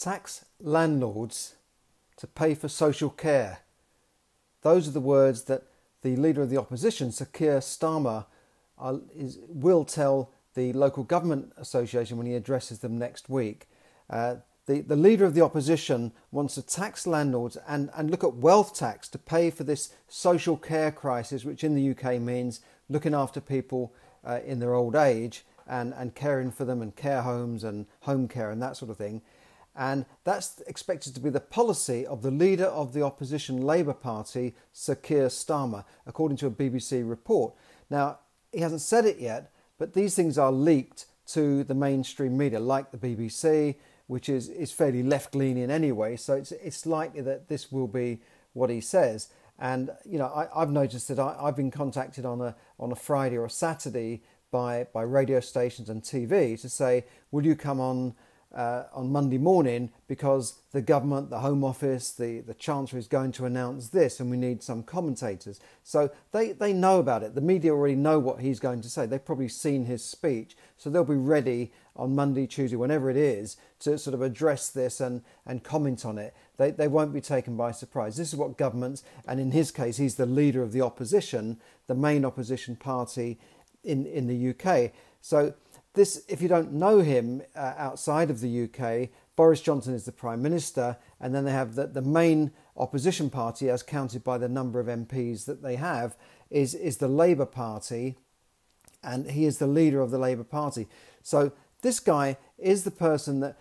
Tax landlords to pay for social care. Those are the words that the leader of the opposition, Sir Kier Starmer, will tell the local government association when he addresses them next week. The leader of the opposition wants to tax landlords and look at wealth tax to pay for this social care crisis, which in the UK means looking after people in their old age and caring for them, and care homes and home care and that sort of thing. And that's expected to be the policy of the leader of the opposition Labour Party, Sir Kier Starmer, according to a BBC report. Now, he hasn't said it yet, but these things are leaked to the mainstream media, like the BBC, which is fairly left-leaning anyway, so it's likely that this will be what he says. And, you know, I've noticed that I've been contacted on a Friday or a Saturday by radio stations and TV to say, will you come on Monday morning because the government, the Home Office, the Chancellor is going to announce this and we need some commentators. So they know about it. The media already know what he's going to say. They've probably seen his speech. So they'll be ready on Monday, Tuesday, whenever it is, to sort of address this and comment on it. They won't be taken by surprise. This is what governments, and in his case, he's the leader of the opposition, the main opposition party in the UK. So this, if you don't know him outside of the UK, Boris Johnson is the Prime Minister, and then they have the main opposition party, as counted by the number of MPs that they have, is the Labour Party, and he is the leader of the Labour Party. So this guy is the person that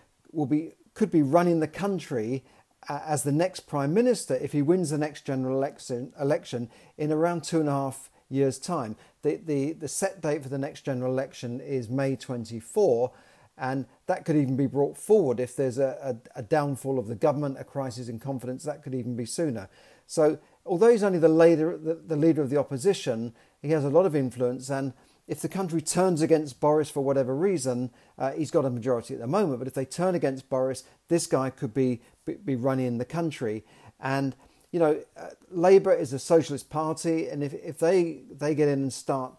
could be running the country as the next Prime Minister if he wins the next general election in around 2.5 years' time. The set date for the next general election is May 24, and that could even be brought forward if there's a downfall of the government, a crisis in confidence. That could even be sooner. So although he's only the leader of the opposition, he has a lot of influence, and if the country turns against Boris for whatever reason, he's got a majority at the moment, but if they turn against Boris, this guy could be running the country. And you know, Labour is a socialist party, and if they get in and start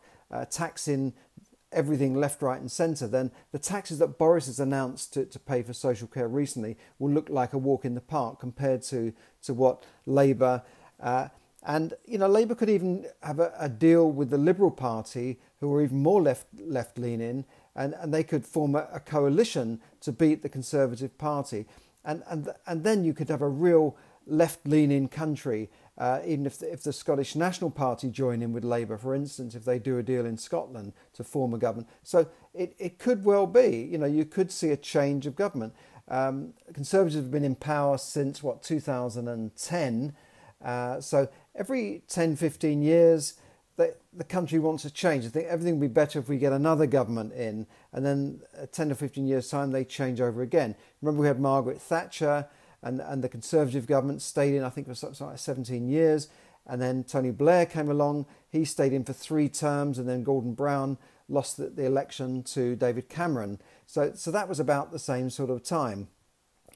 taxing everything left, right and centre, then the taxes that Boris has announced to pay for social care recently will look like a walk in the park compared to what Labour... and, you know, Labour could even have a deal with the Liberal Party, who are even more left-leaning, and they could form a coalition to beat the Conservative Party. And then you could have a real left-leaning country, even if the Scottish National Party join in with Labour, for instance, if they do a deal in Scotland to form a government. So it could well be, you know, you could see a change of government. Conservatives have been in power since, 2010. So every 10, 15 years, the country wants to change. I think everything would be better if we get another government in, and then 10 or 15 years' time, they change over again. Remember, we had Margaret Thatcher, and the Conservative government stayed in, I think, for something like 17 years. And then Tony Blair came along. He stayed in for 3 terms, and then Gordon Brown lost the election to David Cameron. So that was about the same sort of time.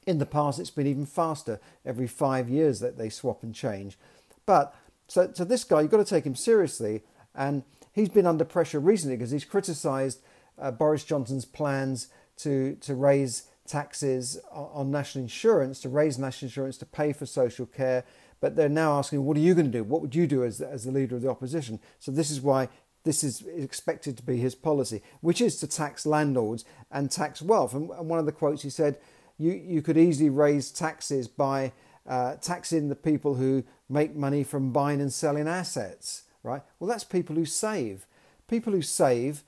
In the past, it's been even faster. Every 5 years that they swap and change. But so this guy, you've got to take him seriously. And he's been under pressure recently because he's criticised Boris Johnson's plans to raise taxes on national insurance, to raise national insurance to pay for social care. But they're now asking, what are you going to do? What would you do as the leader of the opposition? So this is why this is expected to be his policy, which is to tax landlords and tax wealth. And one of the quotes, he said, you could easily raise taxes by taxing the people who make money from buying and selling assets, right? Well, that's people who save. People who save,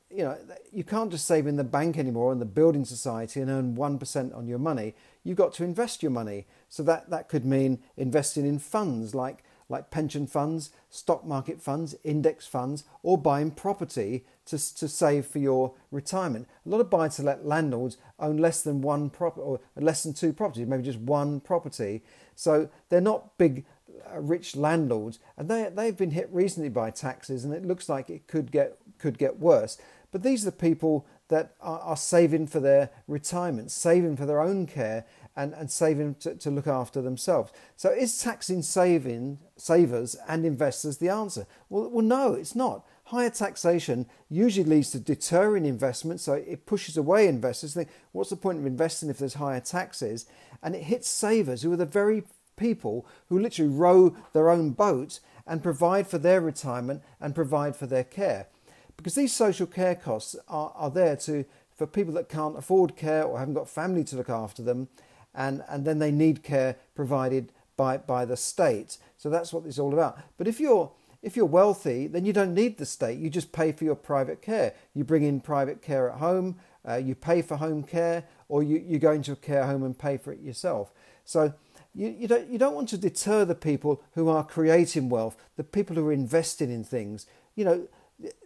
you know, you can't just save in the bank anymore in the building society and earn 1% on your money. You've got to invest your money. So that could mean investing in funds like pension funds, stock market funds, index funds, or buying property to save for your retirement. A lot of buy-to-let landlords own less than one property or less than 2 properties, maybe just one property. So they're not big, rich landlords, and they've been hit recently by taxes, and it looks like it could get worse. But these are the people that are saving for their retirement, saving for their own care, and saving to look after themselves. So is taxing savers and investors the answer? Well, no, it's not. higher taxation usually leads to deterring investment, so it pushes away investors. Think, what's the point of investing if there's higher taxes? And it hits savers, who are the very people who literally row their own boat and provide for their retirement and provide for their care. Because these social care costs are there for people that can't afford care or haven't got family to look after them, and then they need care provided by the state. So that's what it's all about. But if you're wealthy, then you don't need the state. You just pay for your private care. You bring in private care at home, you pay for home care, or you go into a care home and pay for it yourself. So you don't want to deter the people who are creating wealth, the people who are investing in things. You know,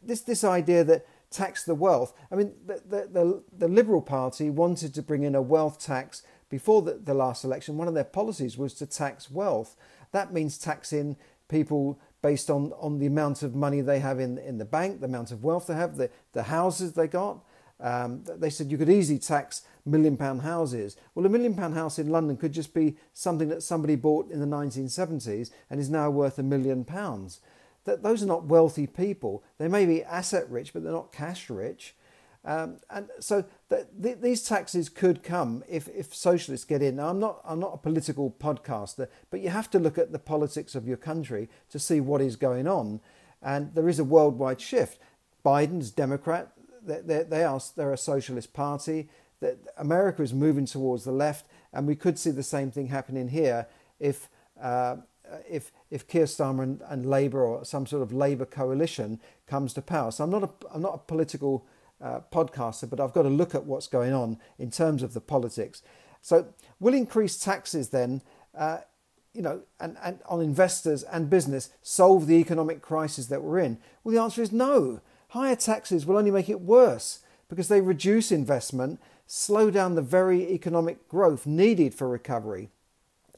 this idea that tax the wealth. I mean, the Liberal Party wanted to bring in a wealth tax before the last election. One of their policies was to tax wealth. That means taxing people based on the amount of money they have in the bank, the amount of wealth they have, the houses they got. They said you could easily tax £1 million houses. Well, £1 million house in London could just be something that somebody bought in the 1970s and is now worth £1 million. Those are not wealthy people. They may be asset rich, but they're not cash rich. And so these taxes could come if socialists get in. Now, I'm not a political podcaster, but you have to look at the politics of your country to see what is going on. And there is a worldwide shift. Biden's Democrat. They're a socialist party. That America is moving towards the left, and we could see the same thing happening here if Kier Starmer and Labour or some sort of Labour coalition comes to power. So I'm not a political podcaster, but I've got to look at what's going on in terms of the politics. So will increased taxes then, and on investors and business solve the economic crisis that we're in? Well, the answer is no. Higher taxes will only make it worse because they reduce investment, slow down the very economic growth needed for recovery.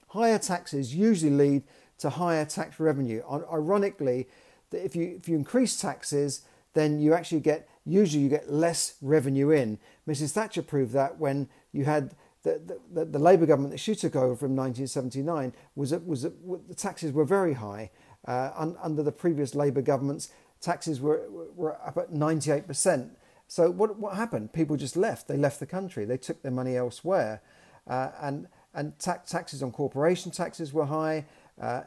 Higher taxes usually lead to higher tax revenue. Ironically, if you increase taxes, then you actually get less revenue in. Mrs. Thatcher proved that when you had the Labour government that she took over from 1979 the taxes were very high. Under the previous Labour governments, taxes were up at 98%. So what happened? People just left. They left the country. They took their money elsewhere, and taxes on corporation taxes were high.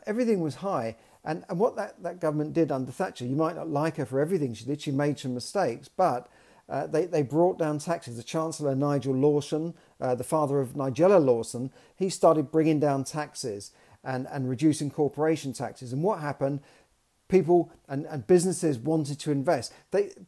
Everything was high. And what that government did under Thatcher, you might not like her for everything she did. She made some mistakes, but they brought down taxes. The Chancellor, Nigel Lawson, the father of Nigella Lawson, he started bringing down taxes and reducing corporation taxes. And what happened? People and businesses wanted to invest.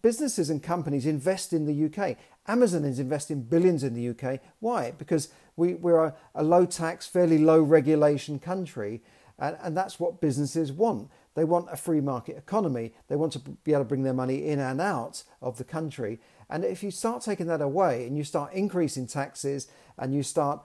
Businesses and companies invest in the UK. Amazon is investing billions in the UK. Why? Because we're a low tax, fairly low regulation country. And that's what businesses want. They want a free market economy. They want to be able to bring their money in and out of the country. And if you start taking that away and you start increasing taxes and you start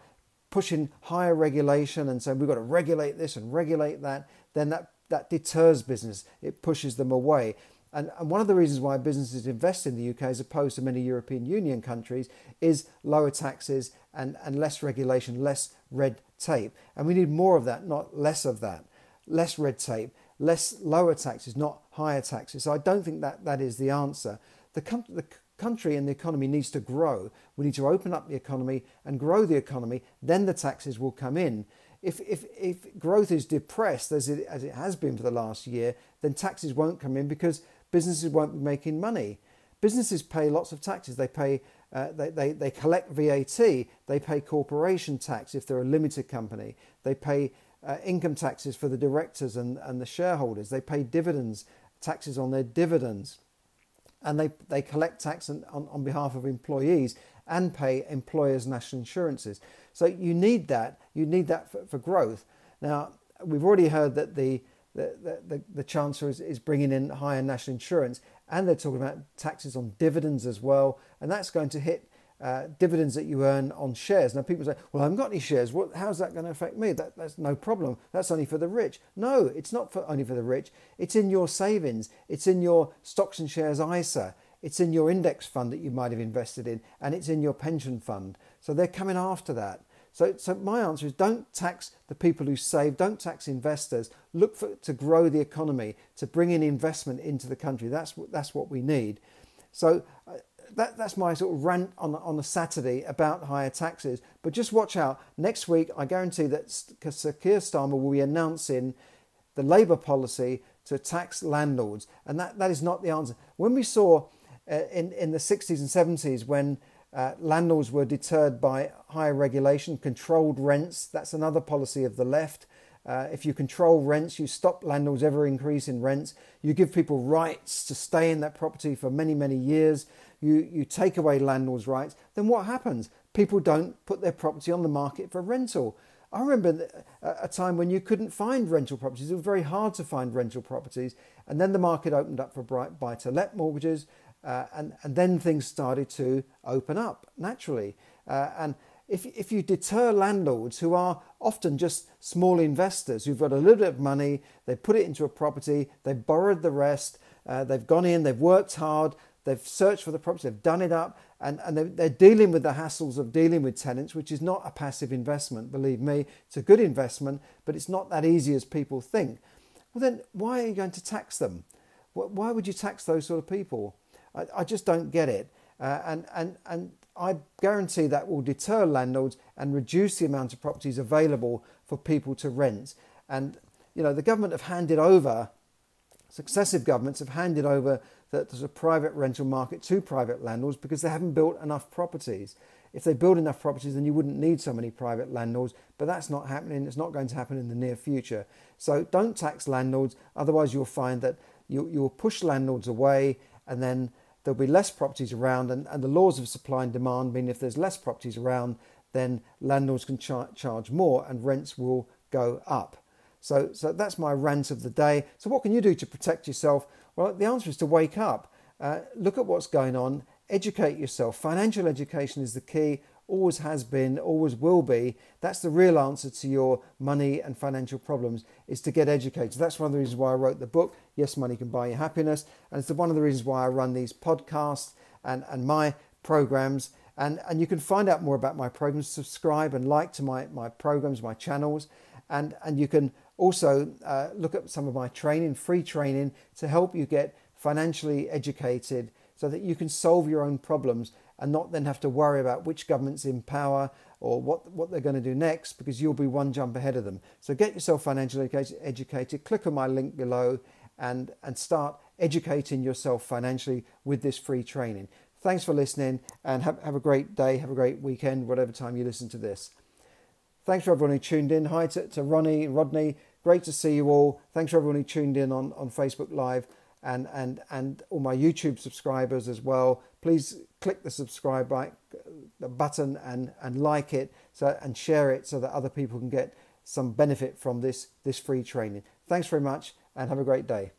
pushing higher regulation and saying we've got to regulate this and regulate that, then that deters business. It pushes them away. And one of the reasons why businesses invest in the UK as opposed to many European Union countries is lower taxes and less regulation, less red tape. And we need more of that, not less of that. Less red tape, lower taxes, not higher taxes. So I don't think that is the answer. The country and the economy needs to grow. We need to open up the economy and grow the economy. Then the taxes will come in. If growth is depressed, as it has been for the last year, then taxes won't come in because businesses won't be making money. Businesses pay lots of taxes. They pay, they collect VAT. They pay corporation tax if they're a limited company. They pay income taxes for the directors and the shareholders. They pay taxes on their dividends. And they collect tax on behalf of employees and pay employers' national insurances. So you need that. You need that for growth. Now, we've already heard that the Chancellor is bringing in higher national insurance, and they're talking about taxes on dividends as well, and that's going to hit dividends that you earn on shares. Now, people say, well, I haven't got any shares. How's that going to affect me? That's no problem. That's only for the rich. No, it's not only for the rich. It's in your savings. It's in your stocks and shares ISA. It's in your index fund that you might have invested in, and it's in your pension fund. So they're coming after that. So my answer is, don't tax the people who save, don't tax investors. Look to grow the economy, to bring in investment into the country. That's what we need. So that's my sort of rant on a Saturday about higher taxes. But just watch out. Next week, I guarantee that Sir Kier Starmer will be announcing the Labour policy to tax landlords. And that is not the answer. When we saw in the 60s and 70s when landlords were deterred by higher regulation, controlled rents, that's another policy of the left. If you control rents, you stop landlords ever increasing rents, you give people rights to stay in that property for many, many years, you take away landlords' rights, then what happens? People don't put their property on the market for rental. I remember a time when you couldn't find rental properties. It was very hard to find rental properties. And then the market opened up for buy-to-let mortgages. And then things started to open up naturally. And if you deter landlords who are often just small investors who've got a little bit of money, they put it into a property, they've borrowed the rest, they've gone in, they've worked hard, they've searched for the property, they've done it up, and they're dealing with the hassles of dealing with tenants, which is not a passive investment, believe me. It's a good investment, but it's not that easy as people think. Well, then why are you going to tax them? Why would you tax those sort of people? I just don't get it. And I guarantee that will deter landlords and reduce the amount of properties available for people to rent. And, the government have handed over, successive governments have handed over the private rental market to private landlords because they haven't built enough properties. If they build enough properties, then you wouldn't need so many private landlords, but that's not happening. It's not going to happen in the near future. So don't tax landlords. Otherwise, you'll find that you'll push landlords away, and then there'll be less properties around, and the laws of supply and demand mean if there's less properties around, then landlords can charge more and rents will go up. So that's my rant of the day. So what can you do to protect yourself? Well, the answer is to wake up, look at what's going on, educate yourself. Financial education is the key, always has been, always will be. That's the real answer to your money and financial problems, is to get educated. That's one of the reasons why I wrote the book, Yes, Money Can Buy You Happiness. And it's one of the reasons why I run these podcasts and my programs. And you can find out more about my programs, subscribe and like to my programs, my channels. And you can also look at some of my training, free training, to help you get financially educated so that you can solve your own problems and not then have to worry about which government's in power or what they're going to do next, because you'll be one jump ahead of them. So get yourself financially educated, click on my link below and start educating yourself financially with this free training. Thanks for listening, and have a great day, have a great weekend, whatever time you listen to this. Thanks for everyone who tuned in. Hi to Rodney. Great to see you all. Thanks for everyone who tuned in on Facebook Live and all my YouTube subscribers as well. Please click the subscribe button and like it and share it so that other people can get some benefit from this free training. Thanks very much and have a great day.